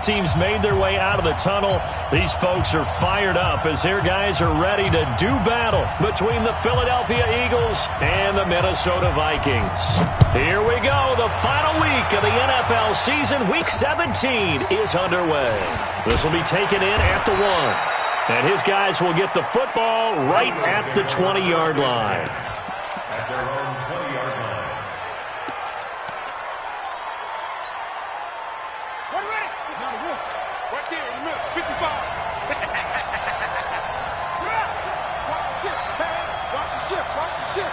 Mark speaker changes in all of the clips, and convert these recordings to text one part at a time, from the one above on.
Speaker 1: teams made their way out of the tunnel. These folks are fired up as their guys are ready to do battle between the Philadelphia Eagles and the Minnesota Vikings. Here we go. The final week of the NFL season. Week 17 is underway. This will be taken in at the 1. And his guys will get the football right at the 20-yard line.
Speaker 2: At their own 20-yard line.
Speaker 3: What ready? Now the roof. Right there in the middle. 55. Watch the ship. Hey, watch the ship. Watch the ship.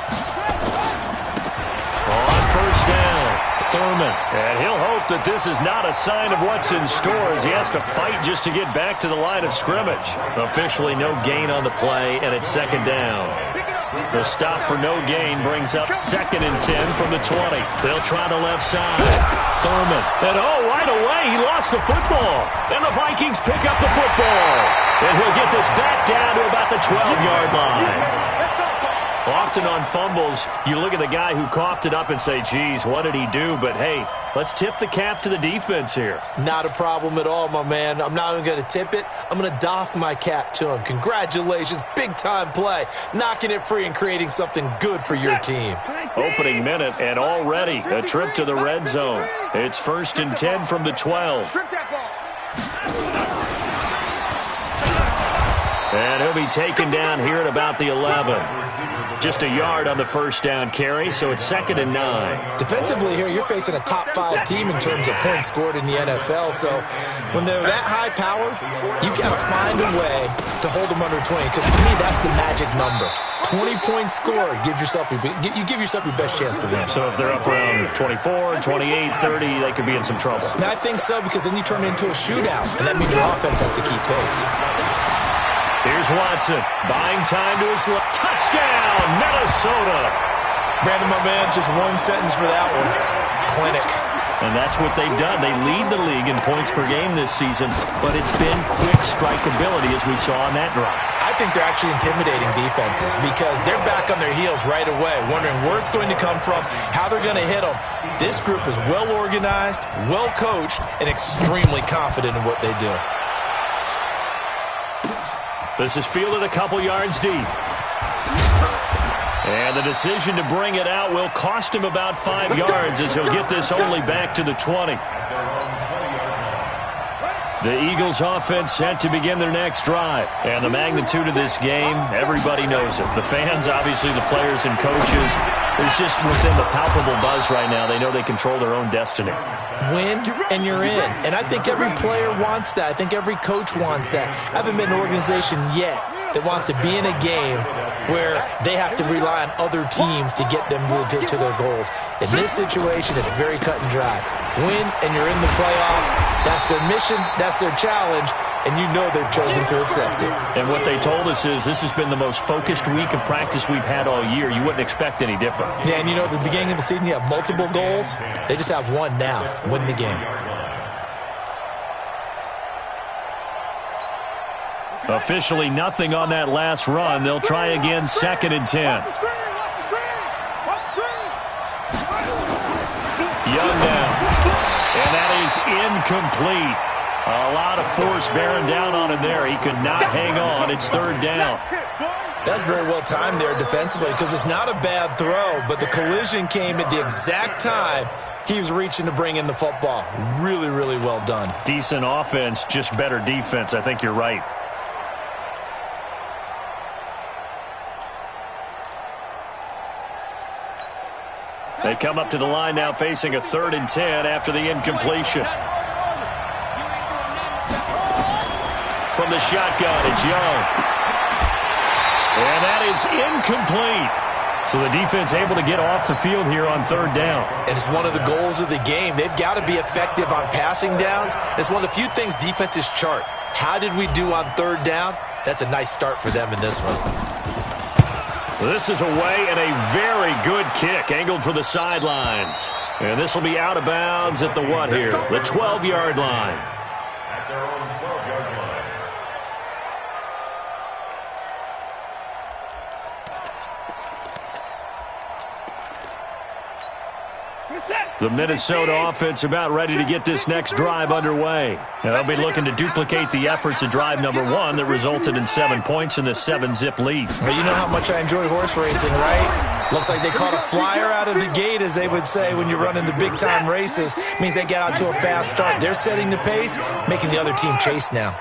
Speaker 1: On first down, Thurman. And he'll hope that this is not a sign of what's in store as he has to fight just to get back to the line of scrimmage. Officially no gain on the play, and it's second down. The stop for no gain brings up 2nd and 10 from the 20. They'll try the left side. Thurman. And right away, he lost the football. And the Vikings pick up the football. And he'll get this back down to about the 12-yard line. Often on fumbles, you look at the guy who coughed it up and say, geez, what did he do? But, hey, let's tip the cap to the defense here.
Speaker 4: Not a problem at all, my man. I'm not even going to tip it. I'm going to doff my cap to him. Congratulations. Big-time play. Knocking it free and creating something good for your team.
Speaker 1: Opening minute and already a trip to the red zone. It's 1st and 10 from the 12. And he'll be taken down here at about the 11. Just a yard on the first down carry, so it's 2nd and 9.
Speaker 4: Defensively here, you're facing a top-5 team in terms of points scored in the NFL. So when they're that high-powered, you got to find a way to hold them under 20. Because to me, that's the magic number. 20-point score, you give yourself your best chance to win.
Speaker 1: So if they're up around 24, 28, 30, they could be in some trouble.
Speaker 4: I think so, because then you turn it into a shootout, and that means your offense has to keep pace.
Speaker 1: Here's Watson, buying time to his left. Touchdown, Minnesota.
Speaker 4: Brandon, my man, just one sentence for that one. Clinic.
Speaker 1: And that's what they've done. They lead the league in points per game this season, but it's been quick strikeability as we saw on that drive.
Speaker 4: I think they're actually intimidating defenses because they're back on their heels right away, wondering where it's going to come from, how they're going to hit them. This group is well organized, well coached, and extremely confident in what they do.
Speaker 1: This is fielded a couple yards deep. And the decision to bring it out will cost him about 5 yards as he'll get this only back to the 20. The Eagles offense set to begin their next drive. And the magnitude of this game, everybody knows it. The fans, obviously the players and coaches. There's just within the palpable buzz right now. They know they control their own destiny.
Speaker 4: Win, and you're in. And I think every player wants that. I think every coach wants that. I haven't been an organization yet that wants to be in a game where they have to rely on other teams to get them to their goals. In this situation, it's very cut and dry. Win, and you're in the playoffs. That's their mission. That's their challenge. And you know they've chosen to accept it.
Speaker 1: And what they told us is this has been the most focused week of practice we've had all year. You wouldn't expect any different.
Speaker 4: Yeah, and you know, at the beginning of the season, you have multiple goals. They just have one now, win the game.
Speaker 1: Officially nothing on that last run. They'll try again, 2nd and 10. Young now. And that is incomplete. A lot of force bearing down on him there. He could not hang on. It's 3rd down.
Speaker 4: That's very well timed there defensively because it's not a bad throw, but the collision came at the exact time he was reaching to bring in the football. Really, really well done.
Speaker 1: Decent offense, just better defense. I think you're right. They come up to the line now facing a 3rd and 10 after the incompletion. From the shotgun, it's Young. And that is incomplete. So the defense able to get off the field here on 3rd down.
Speaker 4: And it's one of the goals of the game. They've got to be effective on passing downs. It's one of the few things defenses chart. How did we do on 3rd down? That's a nice start for them in this one.
Speaker 1: This is away and a very good kick angled for the sidelines. And this will be out of bounds at the what here? The 12-yard line.
Speaker 2: At their own 12-yard line.
Speaker 3: Good set.
Speaker 1: The Minnesota offense about ready to get this next drive underway. Now, they'll be looking to duplicate the efforts of drive number 1 that resulted in 7 points in the 7-zip lead.
Speaker 4: Well, you know how much I enjoy horse racing, right? Looks like they caught a flyer out of the gate, as they would say when you're running the big-time races. Means they get out to a fast start. They're setting the pace, making the other team chase now.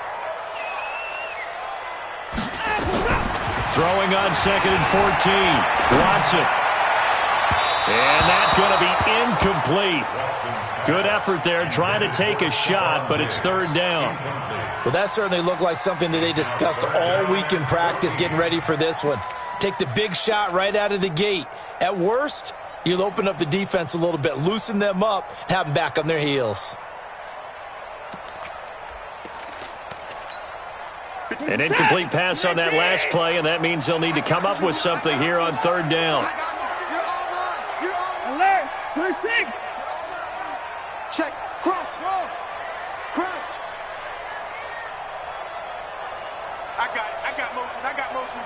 Speaker 1: Throwing on 2nd and 14. Watson. And that's going to be incomplete. Good effort there, trying to take a shot, but it's 3rd down.
Speaker 4: Well, that certainly looked like something that they discussed all week in practice, getting ready for this one. Take the big shot right out of the gate. At worst, you'll open up the defense a little bit, loosen them up, have them back on their heels.
Speaker 1: An incomplete pass on that last play, and that means they'll need to come up with something here on 3rd down.
Speaker 3: Alert! 26! Check. Crouch. Crouch. I got motion.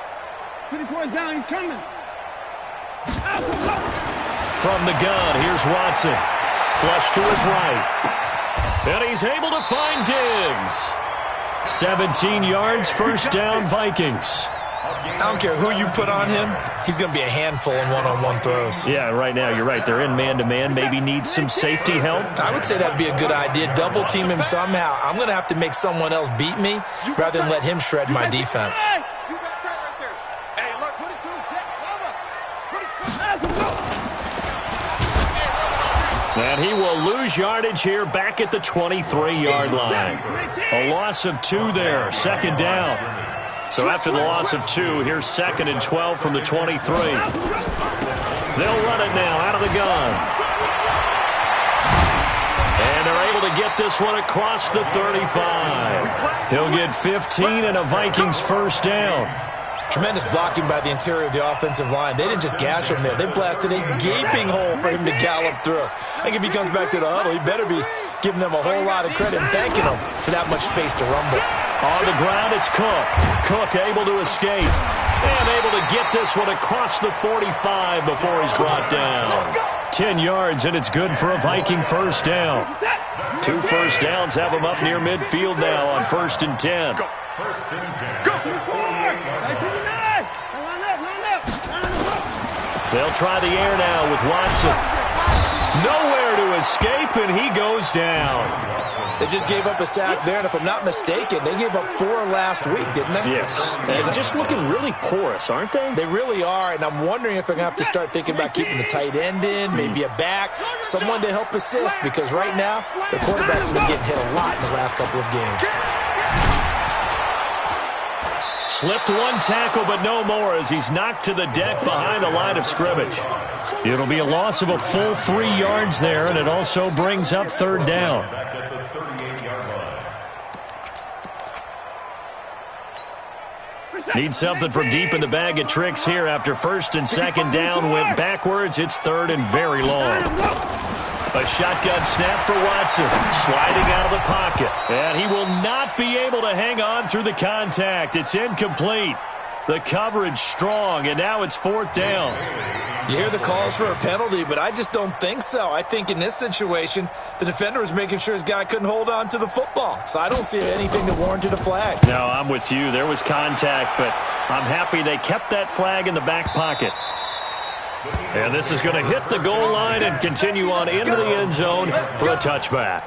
Speaker 3: 20 points down, he's coming.
Speaker 1: From the gun, here's Watson. Flush to his right. And he's able to find Diggs. 17 yards, 1st down, Vikings.
Speaker 4: I don't care who you put on him. He's going to be a handful in one-on-one throws.
Speaker 1: Yeah, right now, you're right. They're in man-to-man. Maybe need some safety help.
Speaker 4: I would say that'd be a good idea. Double team him somehow. I'm going to have to make someone else beat me rather than let him shred my defense.
Speaker 3: You got tight right there. Hey, look, 22, check, cover.
Speaker 1: And he will lose yardage here back at the 23-yard line. A loss of 2 there, 2nd down. So after the loss of 2, here's 2nd and 12 from the 23. They'll run it now out of the gun. And they're able to get this one across the 35. He'll get 15 and a Vikings 1st down.
Speaker 4: Tremendous blocking by the interior of the offensive line. They didn't just gash him there. They blasted a gaping hole for him to gallop through. I think if he comes back to the huddle, he better be giving them a whole lot of credit and thanking them for that much space to rumble.
Speaker 1: On the ground, it's Cook. Cook able to escape. And able to get this one across the 45 before he's brought down. 10 yards, and it's good for a Viking 1st down. 2 first downs have him up near midfield now on 1st and 10.
Speaker 2: First and 10.
Speaker 3: Go.
Speaker 1: They'll try the air now with Watson. Nowhere to escape, and he goes down.
Speaker 4: They just gave up a sack there, and if I'm not mistaken, they gave up 4 last week, didn't they?
Speaker 1: Yes. And just looking really porous, aren't they?
Speaker 4: They really are, and I'm wondering if they're going to have to start thinking about keeping the tight end in, maybe a back, someone to help assist, because right now, their quarterback's been getting hit a lot in the last couple of games.
Speaker 1: Slipped 1 tackle, but no more as he's knocked to the deck behind the line of scrimmage. It'll be a loss of a full 3 yards there, and it also brings up 3rd down. Need something from deep in the bag of tricks here after 1st and 2nd down went backwards. It's 3rd and very long. A shotgun snap for Watson, sliding out of the pocket. And he will not be able to hang on through the contact. It's incomplete. The coverage strong, and now it's 4th down.
Speaker 4: You hear the calls for a penalty, but I just don't think so. I think in this situation, the defender was making sure his guy couldn't hold on to the football. So I don't see anything that warranted a flag.
Speaker 1: No, I'm with you. There was contact, but I'm happy they kept that flag in the back pocket. And this is going to hit the goal line and continue on into the end zone for a touchback.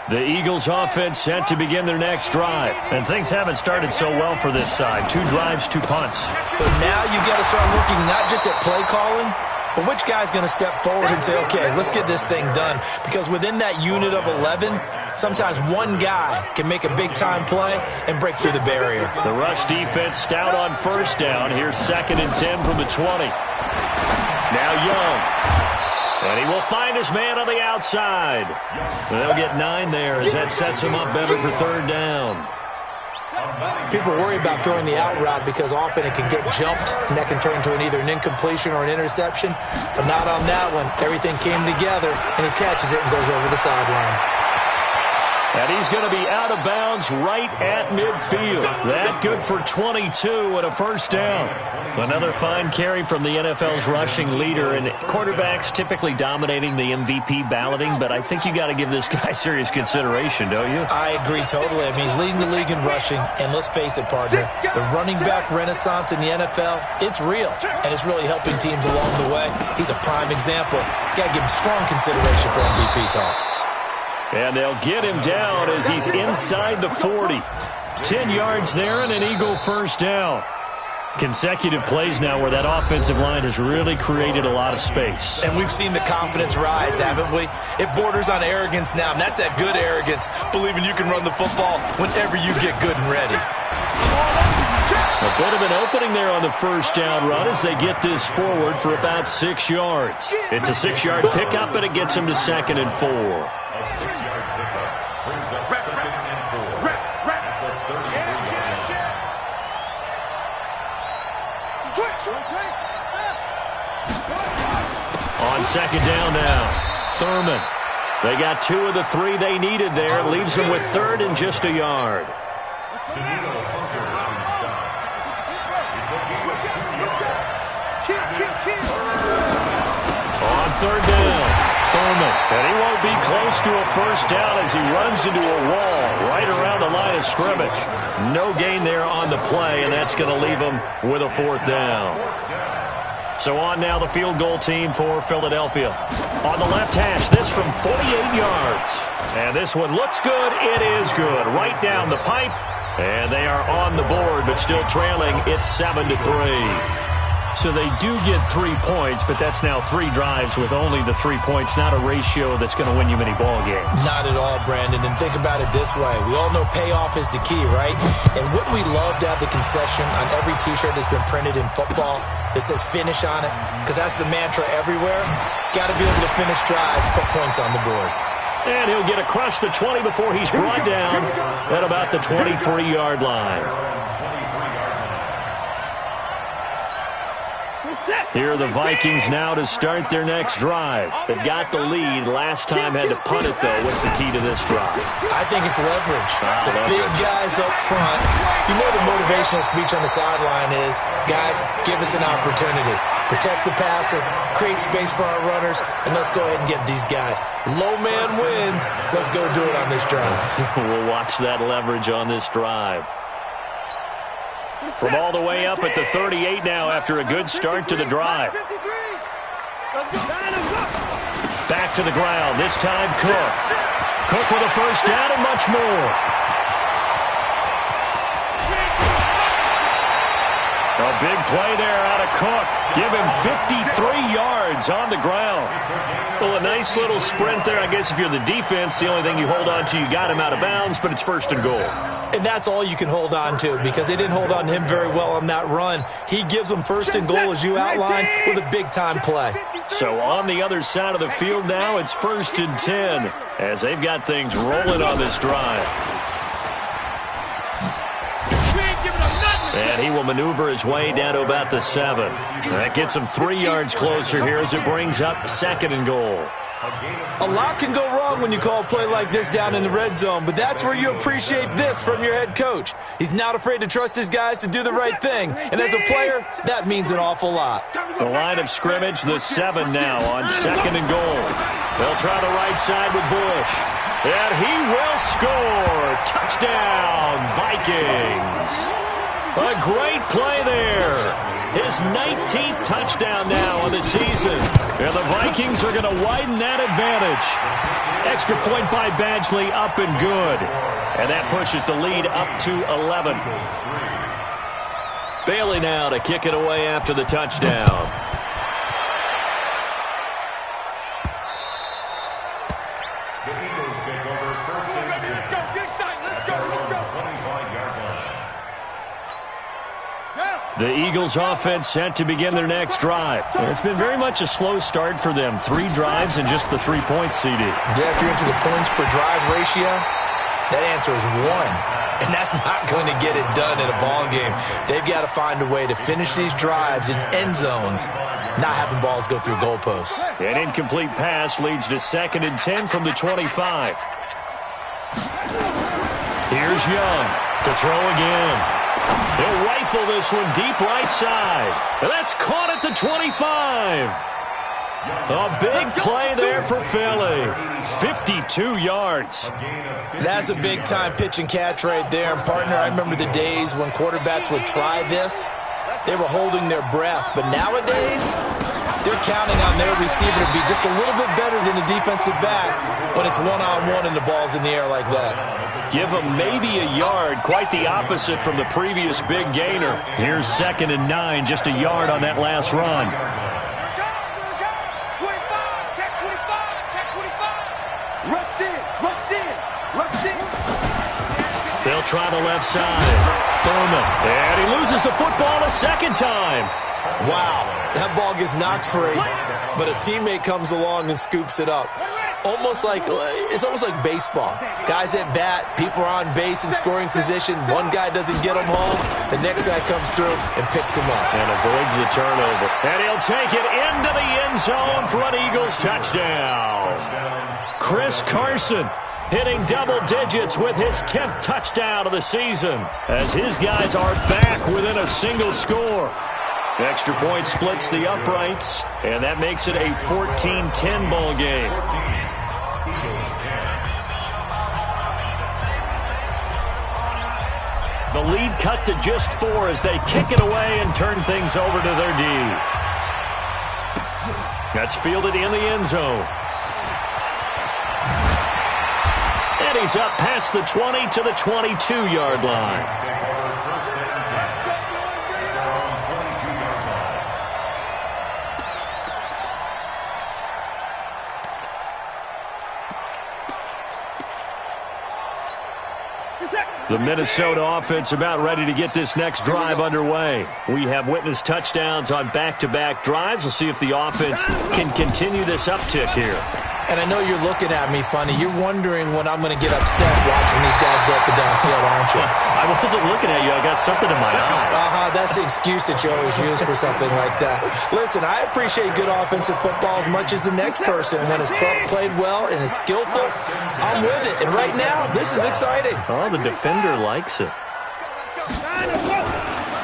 Speaker 1: The Eagles offense set to begin their next drive. And things haven't started so well for this side. 2 drives, 2 punts.
Speaker 4: So now you got to start looking not just at play calling, but which guy's going to step forward and say, okay, let's get this thing done. Because within that unit of 11, sometimes one guy can make a big-time play and break through the barrier.
Speaker 1: The rush defense stout on 1st down. Here's 2nd and 10 from the 20. Now Young. And he will find his man on the outside. They'll get 9 there as that sets him up better for 3rd down.
Speaker 4: People worry about throwing the out route because often it can get jumped, and that can turn into either an incompletion or an interception. But not on that one. Everything came together, and he catches it and goes over the sideline.
Speaker 1: And he's going to be out of bounds right at midfield. That good for 22 and a first down. Another fine carry from the NFL's rushing leader, and quarterbacks typically dominating the MVP balloting, but I think you got to give this guy serious consideration, don't you?
Speaker 4: I agree totally. I mean, he's leading the league in rushing, and let's face it, partner, the running back renaissance in the NFL, it's real, and it's really helping teams along the way. He's a prime example. Got to give him strong consideration for MVP talk.
Speaker 1: And they'll get him down as he's inside the 40. 10 yards there and an Eagle first down. Consecutive plays now where that offensive line has really created a lot of space.
Speaker 4: And we've seen the confidence rise, haven't we? It borders on arrogance now, and that's that good arrogance, believing you can run the football whenever you get good and ready.
Speaker 1: A bit of an opening there on the first down run as they get this forward for about 6 yards. It's a 6-yard pickup, and it gets them to 2nd and 4.
Speaker 2: A 6-yard pickup brings up 2nd and 4 at the 33-yard line.
Speaker 1: On 2nd down now, Thurman. They got 2 of the 3 they needed there. Leaves them with 3rd and just a yard. On 3rd down, Thurman. And he won't be close to a first down as he runs into a wall right around the line of scrimmage. No gain there on the play, and that's going to leave him with a 4th down. So on now the field goal team for Philadelphia. On the left hash, this from 48 yards. And this one looks good. It is good. Right down the pipe. And they are on the board, but still trailing. It's 7-3. So they do get 3 points, but that's now 3 drives with only the 3 points, not a ratio that's going to win you many ball games.
Speaker 4: Not at all, Brandon. And think about it this way. We all know payoff is the key, right? And wouldn't we love to have the concession on every T-shirt that's been printed in football that says finish on it? Because that's the mantra everywhere. Got to be able to finish drives, put points on the board.
Speaker 1: And he'll get across the 20 before he's brought down at about the 23-yard line. Here are the Vikings now to start their next drive. They've got the lead. Last time had to punt it, though. What's the key to this drive?
Speaker 4: I think it's leverage. The big guys up front. You know the motivational speech on the sideline is, guys, give us an opportunity. Protect the passer, create space for our runners, and let's go ahead and get these guys. Low man wins. Let's go do it on this drive.
Speaker 1: We'll watch that leverage on this drive. From all the way up at the 38 now after a good start to the drive. Back to the ground, this time Cook. Cook with a first down and much more. A big play there out of Cook. Give him 53 yards on the ground. Well, a nice little sprint there. I guess if you're the defense, the only thing you hold on to, you got him out of bounds, but it's 1st and goal.
Speaker 4: And that's all you can hold on to because they didn't hold on to him very well on that run. He gives them 1st and goal, as you outlined, with a big-time play.
Speaker 1: So on the other side of the field now, it's 1st and 10 as they've got things rolling on this drive. And he will maneuver his way down to about the 7. That gets him 3 yards closer here as it brings up 2nd and goal.
Speaker 4: A lot can go wrong when you call a play like this down in the red zone, but that's where you appreciate this from your head coach. He's not afraid to trust his guys to do the right thing, and as a player, that means an awful lot.
Speaker 1: The line of scrimmage, the 7 now on 2nd and goal. They'll try the right side with Bush, and he will score. Touchdown, Vikings. A great play there. His 19th touchdown now on the season. And the Vikings are going to widen that advantage. Extra point by Badgley, up and good. And that pushes the lead up to 11. Bailey now to kick it away after the touchdown.
Speaker 2: The Eagles take over 1st and 10. At their own 25-yard line.
Speaker 1: The Eagles offense set to begin their next drive. And it's been very much a slow start for them. 3 drives and just the 3 points, CD.
Speaker 4: Yeah, if you're into the points per drive ratio, that answer is 1. And that's not going to get it done in a ball game. They've got to find a way to finish these drives in end zones, not having balls go through goalposts.
Speaker 1: An incomplete pass leads to 2nd and 10 from the 25. Here's Young to throw again. He'll rifle this one deep right side. And that's caught at the 25. A big play there for Philly. 52 yards.
Speaker 4: That's a big-time pitch and catch right there. And, partner, I remember the days when quarterbacks would try this. They were holding their breath. But nowadays, they're counting on their receiver to be just a little bit better than the defensive back when it's one-on-one and the ball's in the air like that.
Speaker 1: Give him maybe a yard. Quite the opposite from the previous big gainer. Here's 2nd and 9, just a yard on that last run. They'll try the left side. Thurman. And he loses the football a second time.
Speaker 4: Wow, that ball gets knocked free, but a teammate comes along and scoops it up. It's almost like baseball. Guys at bat, people are on base in scoring position. One guy doesn't get him home. The next guy comes through and picks him up.
Speaker 1: And avoids the turnover. And he'll take it into the end zone for an Eagles touchdown. Chris Carson hitting double digits with his 10th touchdown of the season as his guys are back within a single score. Extra point splits the uprights, and that makes it a 14-10 ball game. The lead cut to just 4 as they kick it away and turn things over to their D. That's fielded in the end zone. And he's up past the 20 to the 22-yard line. The Minnesota offense about ready to get this next drive underway. We have witnessed touchdowns on back-to-back drives. We'll see if the offense can continue this uptick here.
Speaker 4: And I know you're looking at me funny. You're wondering when I'm going to get upset watching these guys go up and down field, aren't you?
Speaker 1: I wasn't looking at you. I got something in my eye.
Speaker 4: That's the excuse that you always use for something like that. Listen, I appreciate good offensive football as much as the next person. When it's played well and is skillful, I'm with it. And right now, this is exciting.
Speaker 1: Oh, the defender likes it.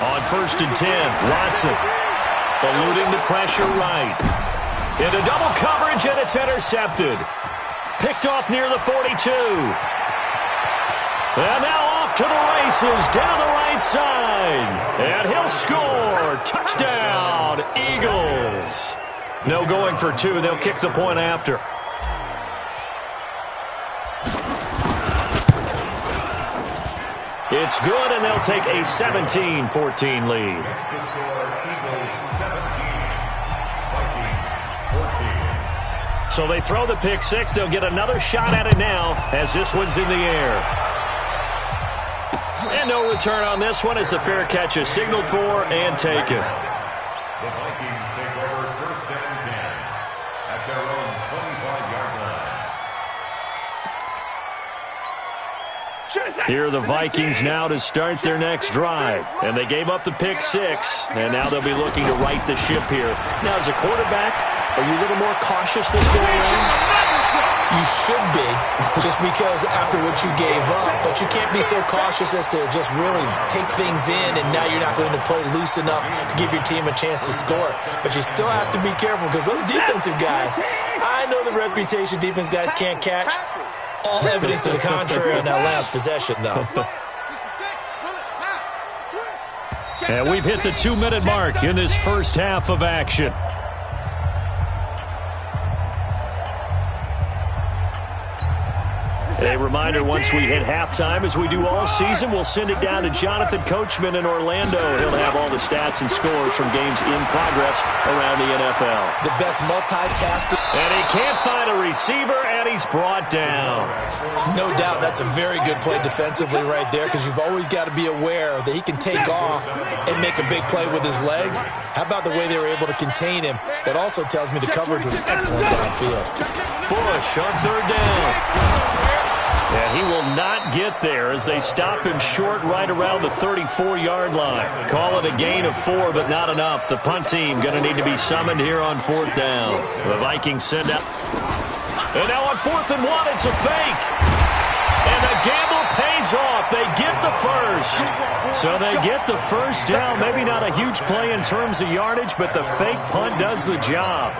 Speaker 1: On 1st and 10, Watson eluding the pressure right. Into double coverage, and it's intercepted. Picked off near the 42. And now off to the races, down the right side. And he'll score. Touchdown, Eagles. No going for 2. They'll kick the point after. It's good, and they'll take a 17-14 lead. So they throw the pick 6. They'll get another shot at it now as this one's in the air. And no return on this one as the fair catch is signaled for and taken.
Speaker 2: The Vikings take over 1st and 10 at their own 25-yard line.
Speaker 1: Here are the Vikings now to start their next drive. And they gave up the pick 6, and now they'll be looking to right the ship here. Now, as a quarterback, are you a little more cautious this go around?
Speaker 4: You should be, just because after what you gave up. But you can't be so cautious as to just really take things in, and now you're not going to play loose enough to give your team a chance to score. But you still have to be careful because those defensive guys, I know the reputation defense guys can't catch. All evidence to the contrary on that last possession, though.
Speaker 1: And we've hit the 2-minute mark in this first half of action. A reminder, once we hit halftime, as we do all season, we'll send it down to Jonathan Coachman in Orlando. He'll have all the stats and scores from games in progress around the NFL.
Speaker 4: The best multitasker.
Speaker 1: And he can't find a receiver, and he's brought down.
Speaker 4: No doubt that's a very good play defensively right there, because you've always got to be aware that he can take off and make a big play with his legs. How about the way they were able to contain him? That also tells me the coverage was excellent downfield.
Speaker 1: Bush on 3rd down. And he will not get there as they stop him short right around the 34-yard line. Call it a gain of 4, but not enough. The punt team going to need to be summoned here on 4th down. The Vikings send out. And now on 4th and 1, it's a fake. And the gamble pays goes off. They get the first. So they get the first down. Maybe not a huge play in terms of yardage, but the fake punt does the job.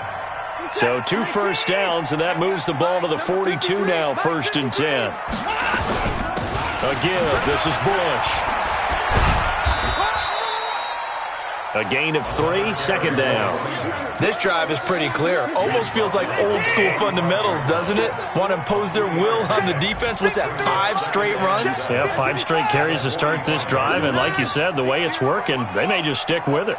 Speaker 1: So 2 first downs, and that moves the ball to the 42 now, 1st and 10. A give. This is Bush. A gain of 3, 2nd down.
Speaker 4: This drive is pretty clear. Almost feels like old-school fundamentals, doesn't it? Want to impose their will on the defense. What's that, 5 straight runs?
Speaker 1: Yeah, 5 straight carries to start this drive, and like you said, the way it's working, they may just stick with it.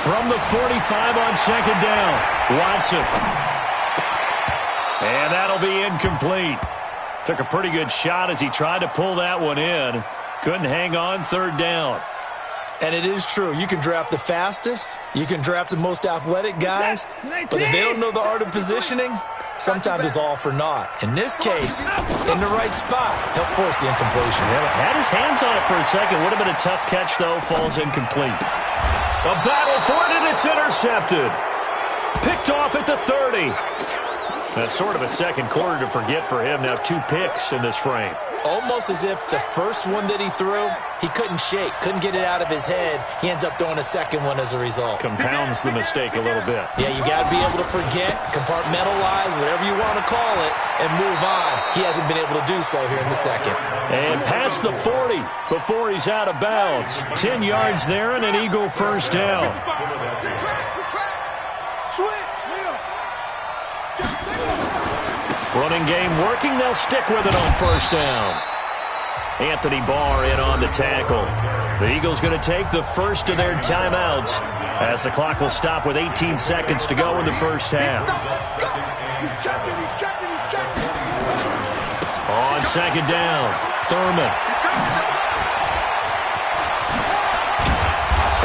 Speaker 1: From the 45 on 2nd down, Watson. And that'll be incomplete. Took a pretty good shot as he tried to pull that one in. Couldn't hang on, 3rd down.
Speaker 4: And it is true. You can draft the fastest. You can draft the most athletic guys. But if they don't know the art of positioning, sometimes it's all for naught. In this case, in the right spot, help force the incompletion.
Speaker 1: Yeah, had his hands on it for a second. Would have been a tough catch, though. Falls incomplete. A battle for it, and it's intercepted. Picked off at the 30. That's sort of a second quarter to forget for him. Now 2 picks in this frame.
Speaker 4: Almost as if the first one that he threw, he couldn't shake, couldn't get it out of his head. He ends up throwing a second one as a result.
Speaker 1: Compounds the mistake a little bit.
Speaker 4: Yeah, you got to be able to forget, compartmentalize, whatever you want to call it, and move on. He hasn't been able to do so here in the second.
Speaker 1: And past the 40 before he's out of bounds. 10 yards there and an Eagle first down. Running game working. They'll stick with it on 1st down. Anthony Barr in on the tackle. The Eagles going to take the first of their timeouts as the clock will stop with 18 seconds to go in the first half.
Speaker 3: He's checking.
Speaker 1: On 2nd down, Thurman.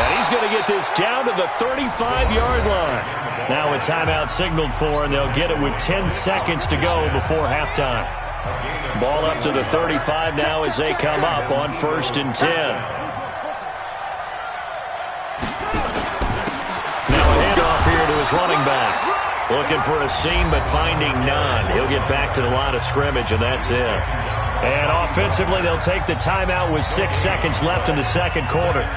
Speaker 1: And he's going to get this down to the 35-yard line. Now a timeout signaled for, and they'll get it with 10 seconds to go before halftime. Ball up to the 35 now as they come up on 1st and 10. Now a handoff here to his running back. Looking for a seam, but finding none. He'll get back to the line of scrimmage, and that's it. And offensively, they'll take the timeout with 6 seconds left in the second quarter.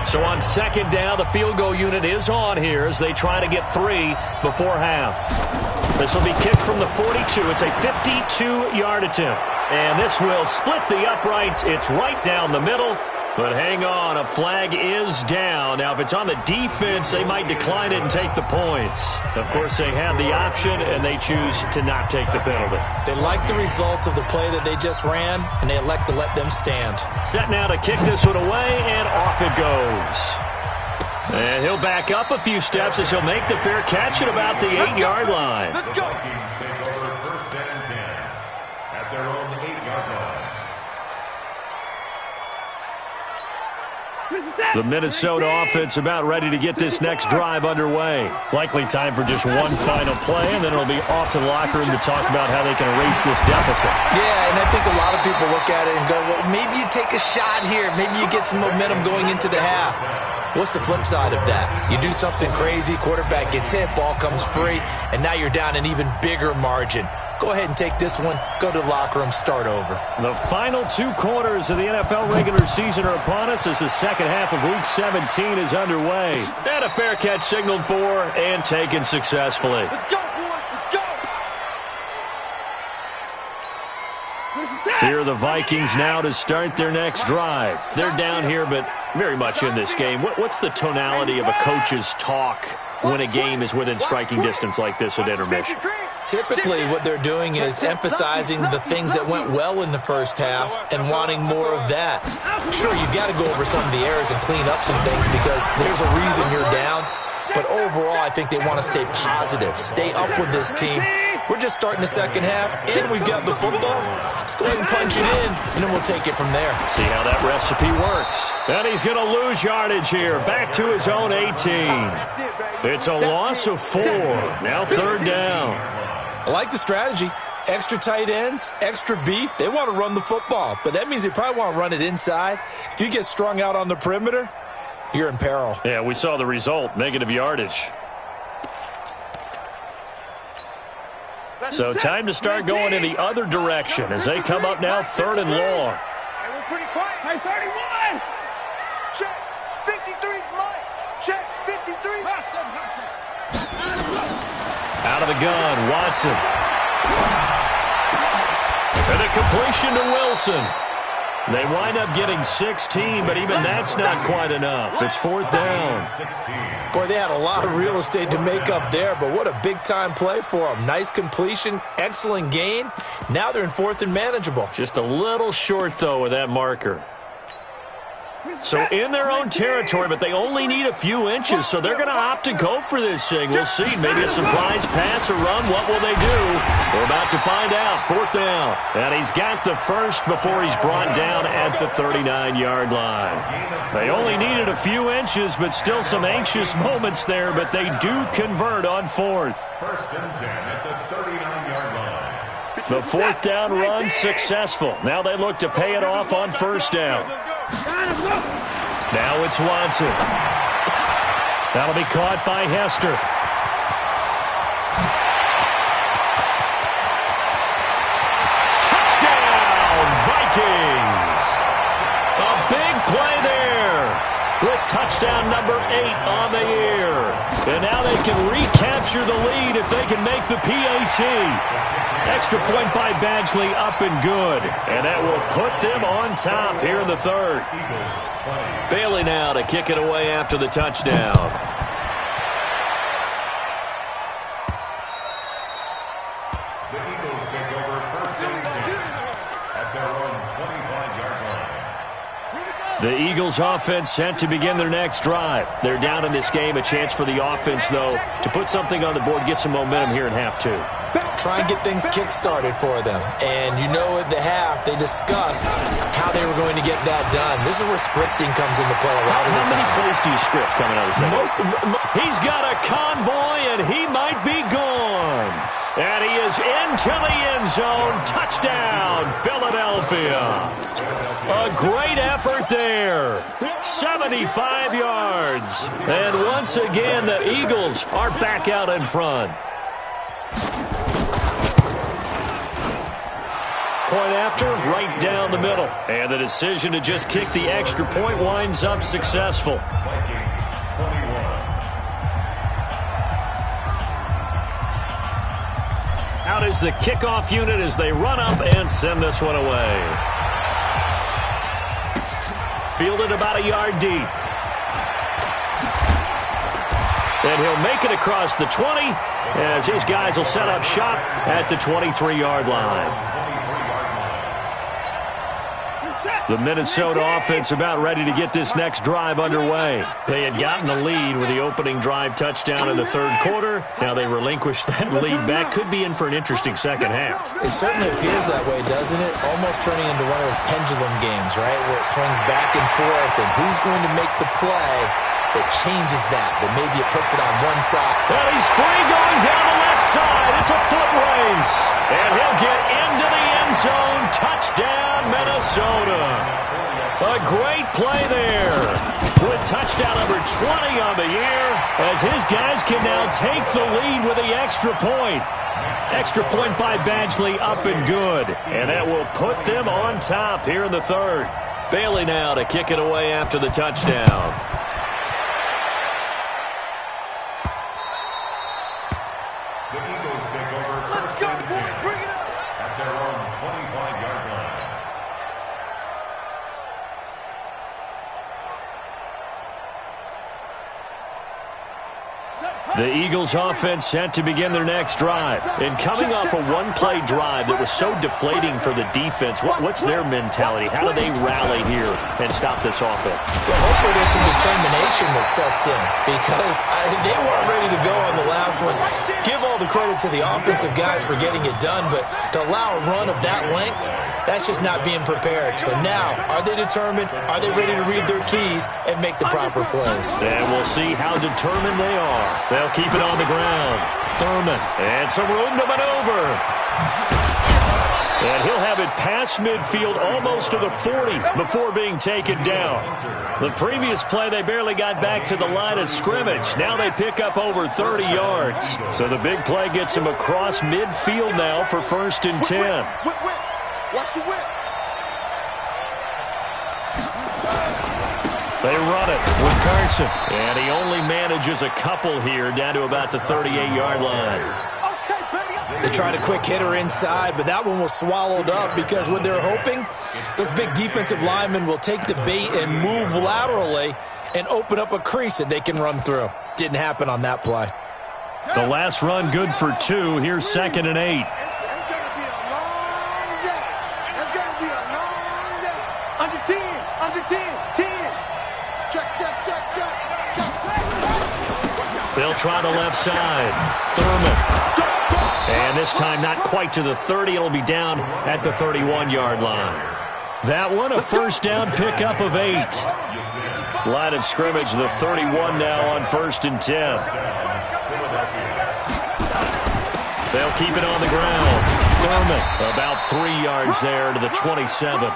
Speaker 1: So on 2nd down, the field goal unit is on here as they try to get 3 before half. This will be kicked from the 42. It's a 52-yard attempt. And this will split the uprights. It's right down the middle. But hang on, a flag is down. Now, if it's on the defense, they might decline it and take the points. Of course, they have the option, and they choose to not take the penalty.
Speaker 4: They like the results of the play that they just ran, and they elect to let them stand.
Speaker 1: Set now to kick this one away, and off it goes. And he'll back up a few steps as he'll make the fair catch at about the 8-yard line.
Speaker 2: Let's go. Vikings take over 1st and 10 at their own 8-yard line.
Speaker 1: The Minnesota offense about ready to get this next drive underway. Likely time for just one final play, and then it'll be off to the locker room to talk about how they can erase this deficit.
Speaker 4: Yeah, and I think a lot of people look at it and go, well, maybe you take a shot here. Maybe you get some momentum going into the half. What's the flip side of that? You do something crazy, quarterback gets hit, ball comes free, and now you're down an even bigger margin. Go ahead and take this one, go to the locker room, start over.
Speaker 1: The final 2 quarters of the NFL regular season are upon us as the second half of Week 17 is underway. And a fair catch signaled for and taken successfully.
Speaker 3: Let's go, boys. Let's go.
Speaker 1: Here are the Vikings now to start their next drive. They're down here, but very much in this game. What's the tonality of a coach's talk when a game is within striking distance like this at intermission?
Speaker 4: Typically, what they're doing is emphasizing the things that went well in the first half and wanting more of that. Sure, you've got to go over some of the errors and clean up some things because there's a reason you're down. But overall, I think they want to stay positive, stay up with this team. We're just starting the second half, and we've got the football. Let's go ahead and punch it in, and then we'll take it from there.
Speaker 1: See how that recipe works. And he's going to lose yardage here, back to his own 18. It's a loss of 4. Now 3rd down.
Speaker 4: I like the strategy. Extra tight ends, extra beef. They want to run the football, but that means they probably want to run it inside. If you get strung out on the perimeter, you're in peril.
Speaker 1: Yeah, we saw the result, negative yardage. So time to start going in the other direction as they come up now 3rd and long.
Speaker 3: Hey, we're pretty quiet. Hey, 31. Check. 53's Mike. Check. 53.
Speaker 1: Out of the gun, Watson. And a completion to Wilson. They wind up getting 16, but even that's not quite enough. It's 4th down.
Speaker 4: Boy, they had a lot of real estate to make up there, but what a big-time play for them. Nice completion, excellent gain. Now they're in 4th and manageable.
Speaker 1: Just a little short, though, with that marker. So in their own territory, but they only need a few inches, so they're going to opt to go for this thing. We'll see. Maybe a surprise pass or run. What will they do? We're about to find out. 4th down. And he's got the first before he's brought down at the 39-yard line. They only needed a few inches, but still some anxious moments there, but they do convert on 4th.
Speaker 2: 1st and 10 at the 39-yard line.
Speaker 1: The 4th down run successful. Now they look to pay it off on 1st down. Now it's Watson. That'll be caught by Hester. Touchdown, Vikings! A big play there with touchdown number 8 on the year. And now they can recapture the lead if they can make the PAT. Extra point by Badgley, up and good. And that will put them on top here in the 3rd. Bailey now to kick it away after the touchdown.
Speaker 2: The Eagles take over 1st and 10 at their own 25-yard line.
Speaker 1: The Eagles offense set to begin their next drive. They're down in this game. A chance for the offense, though, to put something on the board, get some momentum here in half 2.
Speaker 4: Try and get things kick-started for them. And you know at the half, they discussed how they were going to get that done. This is where scripting comes into play a lot of the time.
Speaker 1: How many plays do you script coming out of the second? He's got a convoy, and he might be gone. And he is into the end zone. Touchdown, Philadelphia. A great effort there. 75 yards. And once again, the Eagles are back out in front. Point after, right down the middle. And the decision to just kick the extra point winds up successful.
Speaker 2: Vikings 21.
Speaker 1: Out is the kickoff unit as they run up and send this one away. Fielded about a yard deep. And he'll make it across the 20 as his guys will set up shop at the 23-yard line. The Minnesota offense about ready to get this next drive underway. They had gotten the lead with the opening drive touchdown in the 3rd quarter. Now they relinquished that lead back. Could be in for an interesting second half.
Speaker 4: It certainly appears that way, doesn't it? Almost turning into one of those pendulum games, right, where it swings back and forth, and who's going to make the play that changes that maybe it puts it on one side.
Speaker 1: And he's free going down the left side. It's a foot race. And he'll get into the end zone. Touchdown, Minnesota. A great play there with touchdown number 20 on the year as his guys can now take the lead with the extra point. Extra point by Badgley, up and good. And that will put them on top here in the 3rd. Bailey now to kick it away after the touchdown.
Speaker 2: The Eagles take over 1st and 10 at their own 25-yard line.
Speaker 1: The Eagles offense set to begin their next drive. And coming off a one-play drive that was so deflating for the defense, what's their mentality? How do they rally here and stop this offense?
Speaker 4: Well, hopefully there's some determination that sets in because they weren't ready to go on the last one. Give all the credit to the offensive guys for getting it done, but to allow a run of that length, that's just not being prepared. So now, are they determined? Are they ready to read their keys and make the proper plays?
Speaker 1: And we'll see how determined they are. They'll keep it on the ground. Thurman, and some room to maneuver. And he'll have it past midfield almost to the 40 before being taken down. The previous play, they barely got back to the line of scrimmage. Now they pick up over 30 yards. So the big play gets them across midfield now for 1st and 10.
Speaker 3: Watch the whip.
Speaker 1: They run it with Carson. And he only manages a couple here down to about the 38-yard line.
Speaker 4: They tried a quick hitter inside, but that one was swallowed up because what they're hoping, those big defensive linemen will take the bait and move laterally and open up a crease that they can run through. Didn't happen on that play.
Speaker 1: The last run good for 2. Here's 2nd and 8.
Speaker 3: It's going to be a long day. It's going to be a long day. Under 10, under 10, 10. Check, check, check, check, check, check.
Speaker 1: They'll try the left side. Thurman. And this time not quite to the 30. It'll be down at the 31-yard line. That one, a first down pickup of 8. Line of scrimmage, the 31 now on 1st and 10. They'll keep it on the ground. Thurman about 3 yards there to the 27.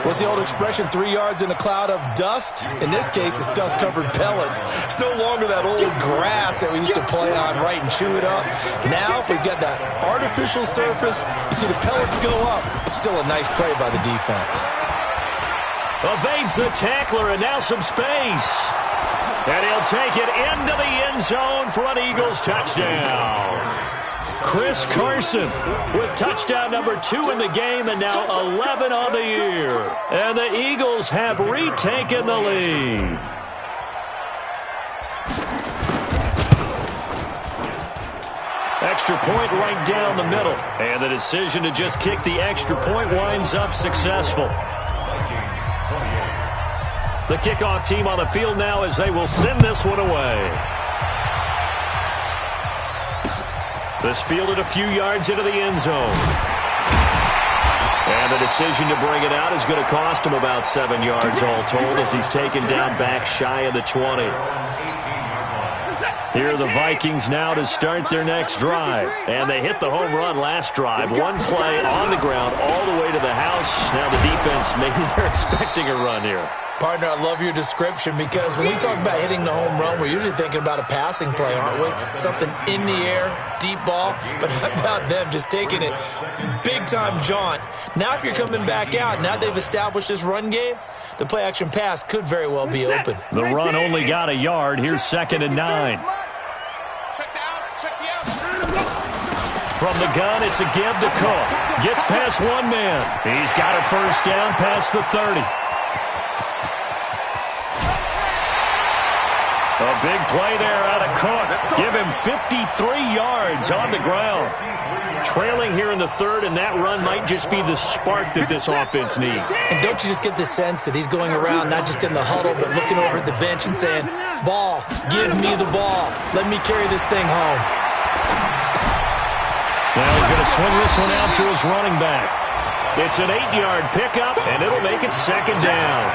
Speaker 4: What's the old expression, 3 yards in a cloud of dust? In this case, it's dust-covered pellets. It's no longer that old grass that we used to play on, right, and chew it up. Now we've got that artificial surface. You see the pellets go up. Still a nice play by the defense.
Speaker 1: Evades the tackler, and now some space. And he'll take it into the end zone for an Eagles touchdown. Chris Carson with touchdown number 2 in the game and now 11 on the year. And the Eagles have retaken the lead. Extra point right down the middle. And the decision to just kick the extra point winds up successful. The kickoff team on the field now as they will send this one away. This fielded a few yards into the end zone. And the decision to bring it out is going to cost him about 7 yards all told as he's taken down back shy of the 20. Here are the Vikings now to start their next drive. And they hit the home run last drive. One play on the ground all the way to the house. Now the defense, maybe they're expecting a run here.
Speaker 4: Partner, I love your description because when we talk about hitting the home run, we're usually thinking about a passing play, aren't we? Something in the air, deep ball. But how about them just taking it big-time jaunt? Now if you're coming back out, now they've established this run game, the play-action pass could very well be open.
Speaker 1: The run only got a yard. Here's 2nd and 9. From the gun, it's a give to Cook. Gets past one man. He's got a first down past the 30. A big play there out of Cook. Give him 53 yards on the ground. Trailing here in the 3rd, and that run might just be the spark that this offense needs.
Speaker 4: And don't you just get the sense that he's going around not just in the huddle, but looking over at the bench and saying, ball, give me the ball. Let me carry this thing home.
Speaker 1: Now he's going to swing this one out to his running back. It's an 8-yard pickup, and it'll make it 2nd down.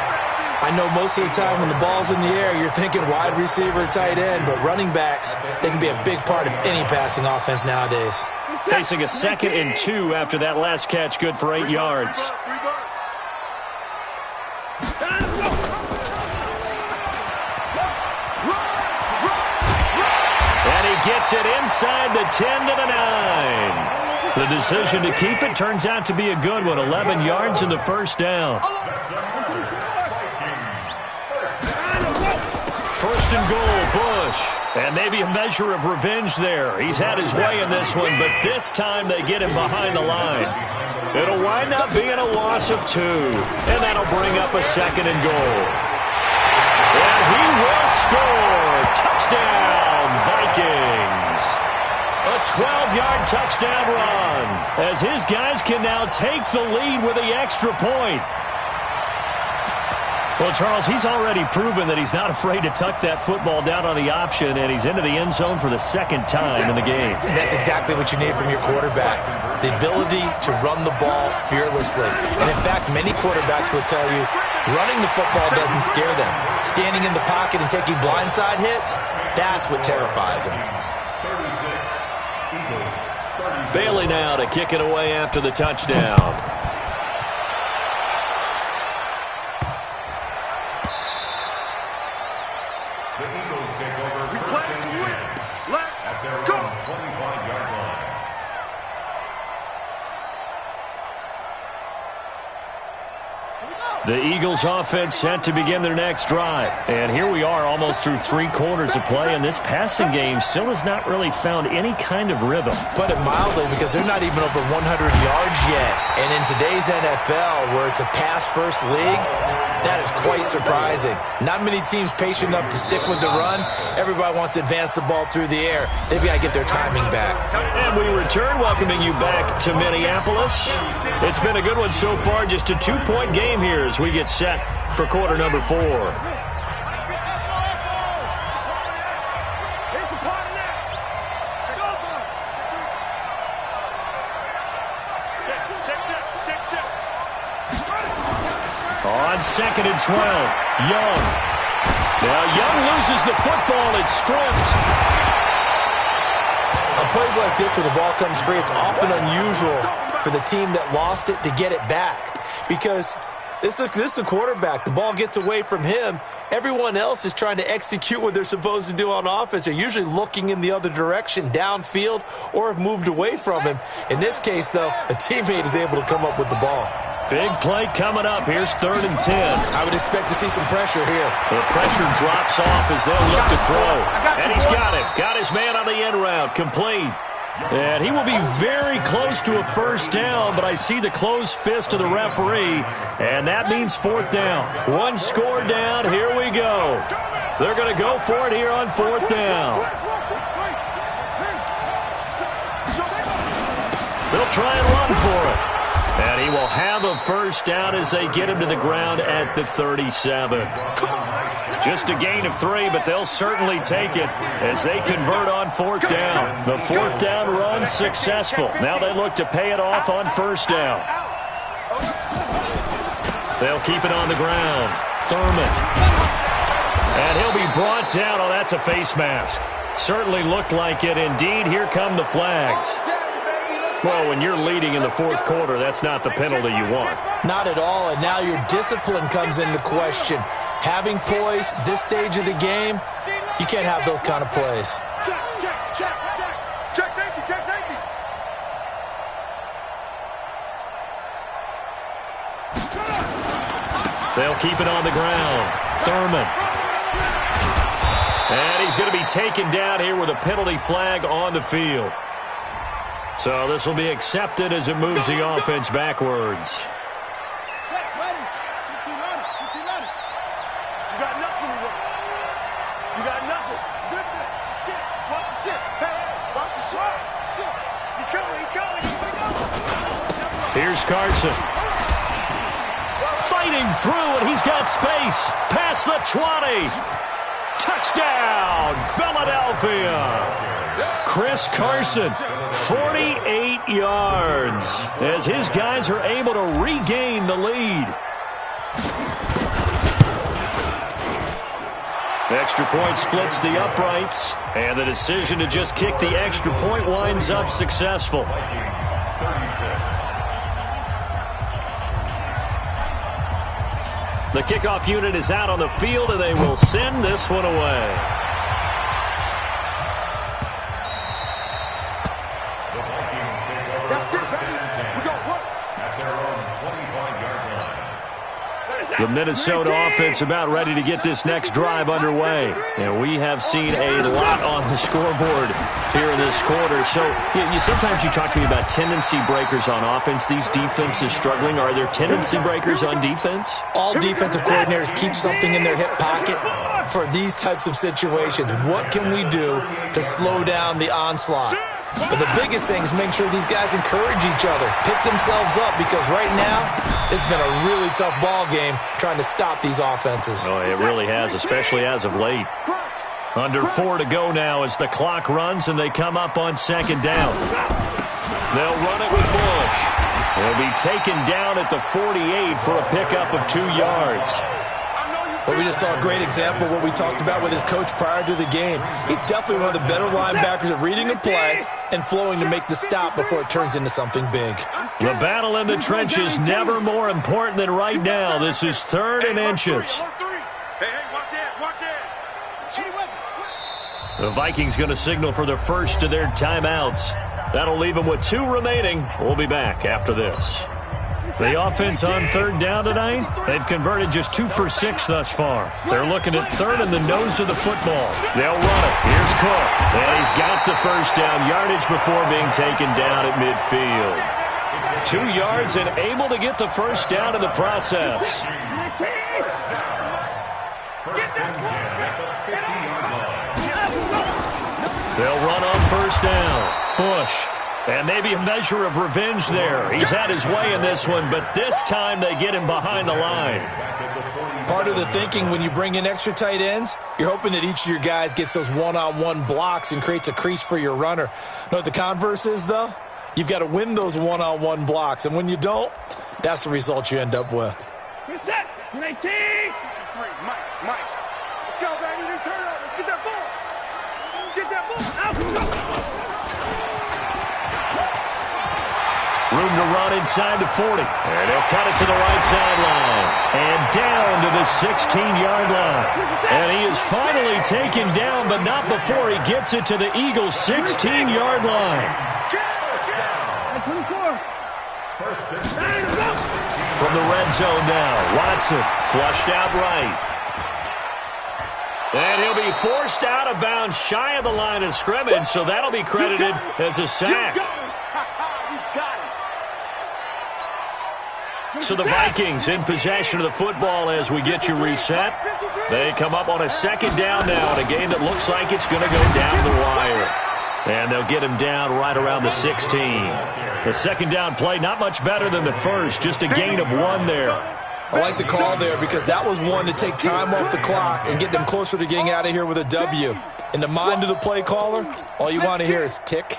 Speaker 4: I know most of the time when the ball's in the air, you're thinking wide receiver, tight end, but running backs, they can be a big part of any passing offense nowadays.
Speaker 1: Facing a 2nd and 2 after that last catch, good for 8 yards. And he gets it inside the 10 to the 9. The decision to keep it turns out to be a good one. 11 yards in the first down. First and goal, Bush. And maybe a measure of revenge there. He's had his way in this one, but this time they get him behind the line. It'll wind up being a loss of 2. And that'll bring up a 2nd and goal. And he will score. Touchdown, Vikings. A 12-yard touchdown run as his guys can now take the lead with the extra point. Well, Charles, he's already proven that he's not afraid to tuck that football down on the option, and he's into the end zone for the 2nd time in the game.
Speaker 4: And that's exactly what you need from your quarterback, the ability to run the ball fearlessly. And, in fact, many quarterbacks will tell you running the football doesn't scare them. Standing in the pocket and taking blindside hits, that's what terrifies them.
Speaker 2: 36, Eagles,
Speaker 1: Bailey now to kick it away after the touchdown.
Speaker 2: The Eagles take over
Speaker 3: We
Speaker 2: first
Speaker 3: play
Speaker 2: and
Speaker 3: to
Speaker 2: 10
Speaker 3: win. Let's
Speaker 2: at their
Speaker 3: go.
Speaker 2: own 25-yard line.
Speaker 1: The Eagles offense set to begin their next drive. And here we are almost through 3 quarters of play, and this passing game still has not really found any kind of rhythm.
Speaker 4: Put it mildly, because they're not even over 100 yards yet. And in today's NFL, where it's a pass-first league, that is quite surprising. Not many teams patient enough to stick with the run. Everybody wants to advance the ball through the air. They've got to get their timing back.
Speaker 1: And we return, welcoming you back to Minneapolis. It's been a good one so far, just a 2-point game here as we get set for quarter number 4. On 2nd and 12, Young. Now Young loses the football. It's stripped.
Speaker 4: On plays like this where the ball comes free, it's often unusual for the team that lost it to get it back, because this is the quarterback. The ball gets away from him. Everyone else is trying to execute what they're supposed to do on offense. They're usually looking in the other direction, downfield, or have moved away from him. In this case, though, a teammate is able to come up with the ball.
Speaker 1: Big play coming up. Here's 3rd and 10.
Speaker 4: I would expect to see some pressure here.
Speaker 1: The pressure drops off as they'll look to throw. And he's got it. Got his man on the end route. Complete. And he will be very close to a first down, but I see the closed fist of the referee, and that means 4th down. 1 score down. Here we go. They're going to go for it here on 4th down. They'll try and run for it. And he will have a first down as they get him to the ground at the 37. Just a gain of 3, but they'll certainly take it as they convert on 4th down. The 4th down run successful. Now they look to pay it off on 1st down. They'll keep it on the ground. Thurman. And he'll be brought down. Oh, that's a face mask. Certainly looked like it. Indeed, here come the flags. Well, when you're leading in the 4th quarter, that's not the penalty you want.
Speaker 4: Not at all, and now your discipline comes into question. Having poise this stage of the game, you can't have those kind of plays.
Speaker 3: Check safety, check safety.
Speaker 1: They'll keep it on the ground. Thurman. And he's going to be taken down here with a penalty flag on the field. So this will be accepted as it moves the offense backwards.
Speaker 3: Ready. You got nothing to work. You got nothing. Good. Shit. Watch the shit. Hey, watch the shit. He's coming.
Speaker 1: Here's Carson. Fighting through, and he's got space. Past the 20. Touchdown, Philadelphia. Chris Carson, 48 yards, as his guys are able to regain the lead. Extra point splits the uprights, and the decision to just kick the extra point winds up successful. The kickoff unit is out on the field, and they will send this one away. The Minnesota offense about ready to get this next drive underway. And we have seen a lot on the scoreboard here in this quarter. So sometimes you talk to me about tendency breakers on offense. These defenses struggling. Are there tendency breakers on defense?
Speaker 4: All defensive coordinators keep something in their hip pocket for these types of situations. What can we do to slow down the onslaught? But the biggest thing is make sure these guys encourage each other, pick themselves up, because right now it's been a really tough ball game trying to stop these offenses.
Speaker 1: Oh, it really has, especially as of late. Under 4 to go now as the clock runs and they come up on 2nd down. They'll run it with Bush. He'll be taken down at the 48 for a pickup of 2 yards.
Speaker 3: I know you
Speaker 4: Well, we just saw a great example of what we talked about with his coach prior to the game. He's definitely one of the better linebackers at reading a play and flowing to make the stop before it turns into something big.
Speaker 1: The battle in the trenches never more important than right now. This is 3rd and inches. The Vikings going to signal for the first of their timeouts. That'll leave them with 2 remaining. We'll be back after this. The offense on 3rd down tonight, they've converted just 2 for 6 thus far. They're looking at 3rd in the nose of the football. They'll run it. Here's Cook. And he's got the first down yardage before being taken down at midfield. 2 yards and able to get the first down in the process. They'll run on 1st down. Bush. And maybe a measure of revenge there. He's had his way in this one, but this time they get him behind the line.
Speaker 4: Part of the thinking when you bring in extra tight ends, you're hoping that each of your guys gets those one-on-one blocks and creates a crease for your runner. You know what the converse is, though? You've got to win those one-on-one blocks, and when you don't, that's the result you end up with.
Speaker 3: Reset. 19. 3. Mike. Let's go, baby. Turn over. Let's get that ball. Get that ball. Out.
Speaker 1: Room to run inside the 40. And he'll cut it to the right sideline. And down to the 16-yard line. And he is finally taken down, but not before he gets it to the Eagles' 16-yard line.
Speaker 3: 24.
Speaker 1: From the red zone now, Watson flushed out right. And he'll be forced out of bounds shy of the line of scrimmage, so that'll be credited as a sack. So the Vikings in possession of the football as we get you reset. They come up on a 2nd down now in a game that looks like it's going to go down the wire. And they'll get him down right around the 16. The 2nd down play not much better than the first, just a gain of 1 there.
Speaker 4: I like the call there because that was one to take time off the clock and get them closer to getting out of here with a W. In the mind of the play caller, all you want to hear is tick,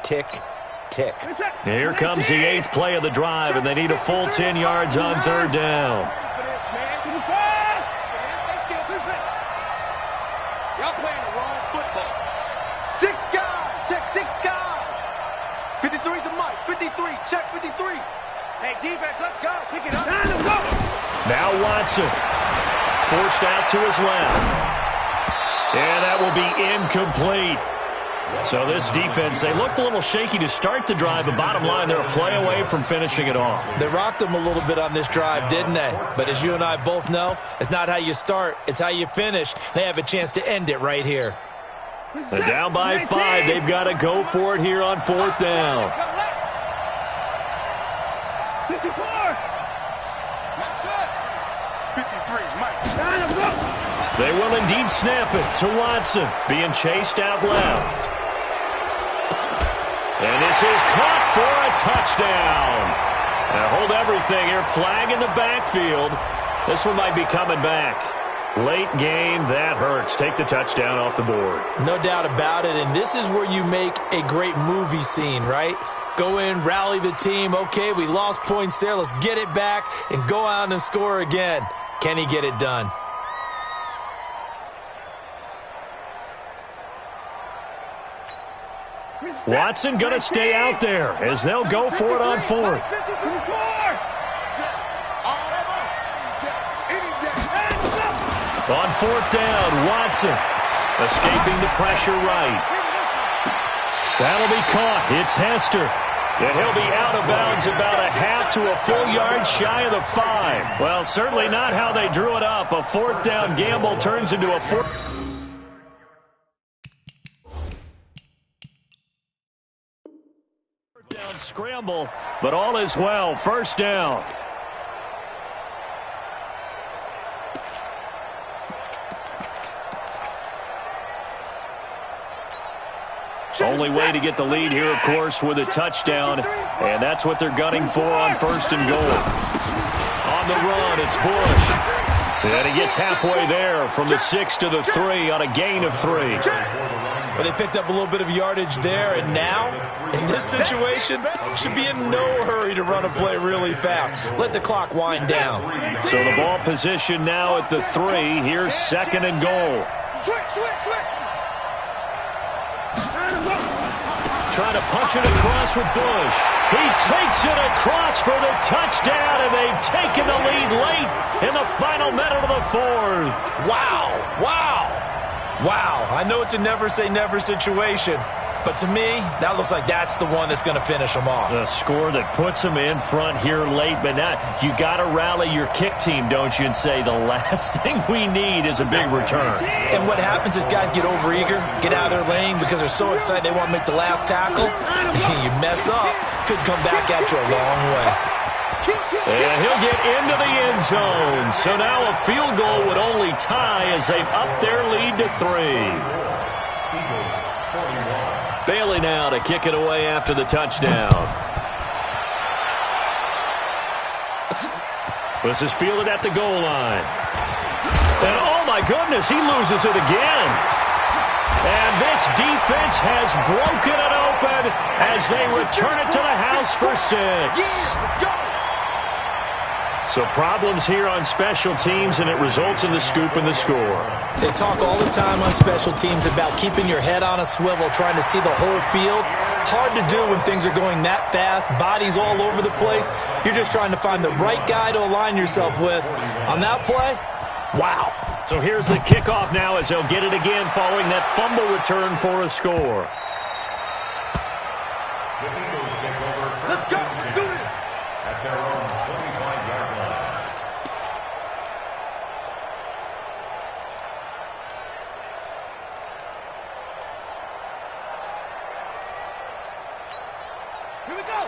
Speaker 4: tick, tick.
Speaker 1: Here comes the 8th play of the drive, and they need a full 10 yards on 3rd down.
Speaker 3: Y'all playing the wrong football. 6 guys. Check 6 guys. 53 to Mike. 53. Check 53. Hey, defense, let's go. Pick it up.
Speaker 1: Now Watson. Forced out to his left. And that will be incomplete. So this defense, they looked a little shaky to start the drive, but bottom line, they're a play away from finishing it off.
Speaker 4: They rocked them a little bit on this drive, didn't they? But as you and I both know, it's not how you start, it's how you finish. They have a chance to end it right here.
Speaker 1: They're down by 5. They've got to go for it here on 4th down.
Speaker 3: 54. 53, Mike.
Speaker 1: They will indeed snap it to Watson, being chased out left. And this is caught for a touchdown. Now hold everything here. Flag in the backfield. This one might be coming back. Late game, that hurts. Take the touchdown off the board.
Speaker 4: No doubt about it, and this is where you make a great movie scene, right? Go in, rally the team. Okay, we lost points there. Let's get it back and go out and score again. Can he get it done?
Speaker 1: Watson going to stay out there as they'll go for it on 4th. On 4th down, Watson escaping the pressure right. That'll be caught. It's Hester. And he'll be out of bounds about a half to a full yard shy of the 5. Well, certainly not how they drew it up. A 4th down gamble turns into a 4th. Down scramble, but all is well. 1st down. Only way to get the lead here, of course, with a touchdown, and that's what they're gunning for on 1st and goal. On the run, it's Bush. And he gets halfway there from the 6 to the 3 on a gain of 3.
Speaker 4: Well, they picked up a little bit of yardage there, and now, in this situation, should be in no hurry to run a play really fast. Let the clock wind down.
Speaker 1: So the ball position now at the 3. Here's 2nd and goal.
Speaker 3: Switch.
Speaker 1: Trying to punch it across with Bush. He takes it across for the touchdown, and they've taken the lead late in the final minute of the 4th.
Speaker 4: Wow. I know it's a never-say-never situation, but to me, that looks like that's the one that's going to finish them off.
Speaker 1: The score that puts them in front here late, but now you got to rally your kick team, don't you, and say the last thing we need is a big return.
Speaker 4: And what happens is guys get overeager, get out of their lane because they're so excited they want to make the last tackle. You mess up, could come back at you a long way.
Speaker 1: And he'll get into the end zone. So now a field goal would only tie as they've upped their lead to 3. Bailey now to kick it away after the touchdown. This is fielded at the goal line. And oh my goodness, he loses it again. And this defense has broken it open as they return it to the house for 6. So problems here on special teams, and it results in the scoop and the score.
Speaker 4: They talk all the time on special teams about keeping your head on a swivel, trying to see the whole field. Hard to do when things are going that fast, bodies all over the place. You're just trying to find the right guy to align yourself with. On that play, wow.
Speaker 1: So here's the kickoff now as they'll get it again following that fumble return for a score.
Speaker 3: Let's go. Let's do this.
Speaker 2: At their own 25-yard line.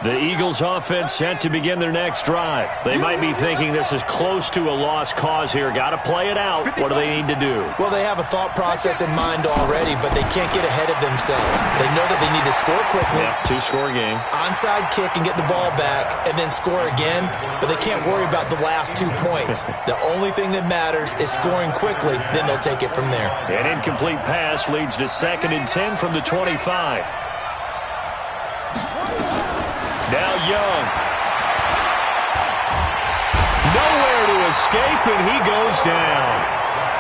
Speaker 1: The Eagles offense set to begin their next drive. They might be thinking this is close to a lost cause here. Got to play it out. What do they need to do?
Speaker 4: Well, they have a thought process in mind already, but they can't get ahead of themselves. They know that they need to score quickly.
Speaker 1: Yeah, 2-score game.
Speaker 4: Onside kick and get the ball back and then score again, but they can't worry about the last 2 points. The only thing that matters is scoring quickly, then they'll take it from there.
Speaker 1: An incomplete pass leads to 2nd and 10 from the 25. Now Young. Nowhere to escape, and he goes down.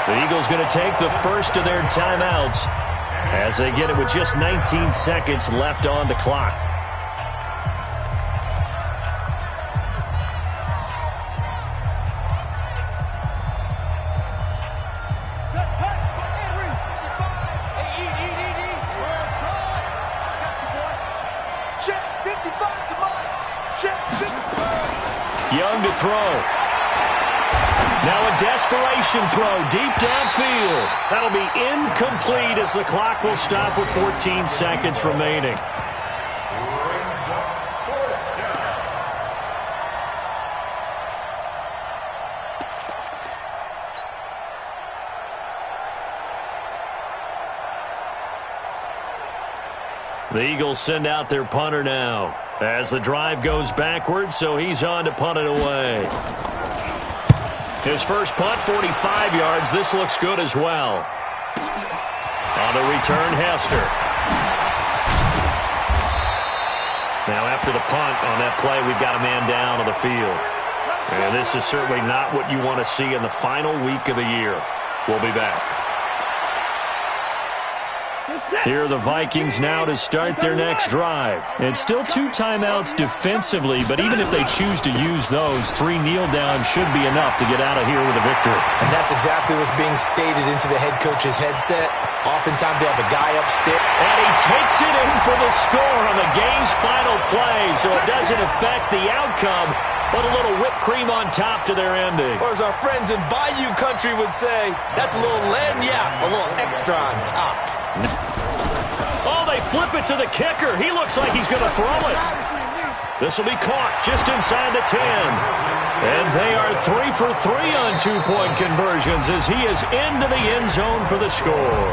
Speaker 1: The Eagles going to take the first of their timeouts as they get it with just 19 seconds left on the clock. Young to throw. Now a desperation throw deep downfield. That'll be incomplete as the clock will stop with 14 seconds remaining. The Eagles send out their punter now as the drive goes backwards, so he's on to punt it away. His first punt, 45 yards. This looks good as well. On the return, Hester. Now after the punt on that play, we've got a man down on the field. And this is certainly not what you want to see in the final week of the year. We'll be back. Here are the Vikings now to start their next drive. It's still 2 timeouts defensively, but even if they choose to use those, 3 kneel downs should be enough to get out of here with a victory.
Speaker 4: And that's exactly what's being stated into the head coach's headset. Oftentimes they have a guy upstairs.
Speaker 1: And he takes it in for the score on the game's final play, so it doesn't affect the outcome, but a little whipped cream on top to their ending.
Speaker 4: Or as our friends in Bayou Country would say, that's a little lagniappe, a little extra on top.
Speaker 1: Oh, they flip it to the kicker. He looks like he's going to throw it. This will be caught just inside the 10. And they are 3 for 3 on 2-point conversions as he is into the end zone for the score.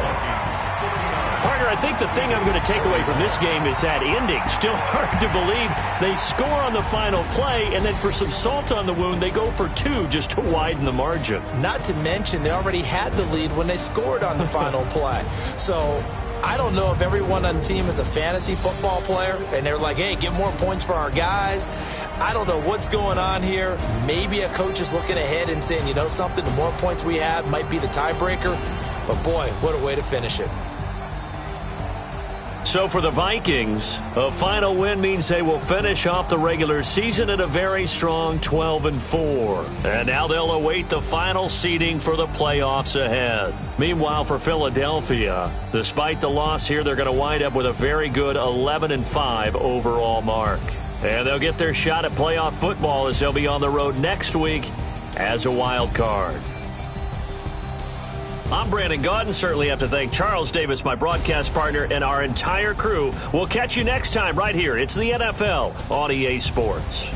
Speaker 1: Partner, I think the thing I'm going to take away from this game is that ending. Still hard to believe they score on the final play, and then for some salt on the wound, they go for 2 just to widen the margin.
Speaker 4: Not to mention they already had the lead when they scored on the final play. So I don't know if everyone on the team is a fantasy football player, and they're like, hey, get more points for our guys. I don't know what's going on here. Maybe a coach is looking ahead and saying, you know something, the more points we have might be the tiebreaker. But, boy, what a way to finish it.
Speaker 1: So for the Vikings, a final win means they will finish off the regular season at a very strong 12-4. And now they'll await the final seeding for the playoffs ahead. Meanwhile, for Philadelphia, despite the loss here, they're going to wind up with a very good 11-5 overall mark. And they'll get their shot at playoff football as they'll be on the road next week as a wild card. I'm Brandon Gaudin. Certainly have to thank Charles Davis, my broadcast partner, and our entire crew. We'll catch you next time right here. It's the NFL on EA Sports.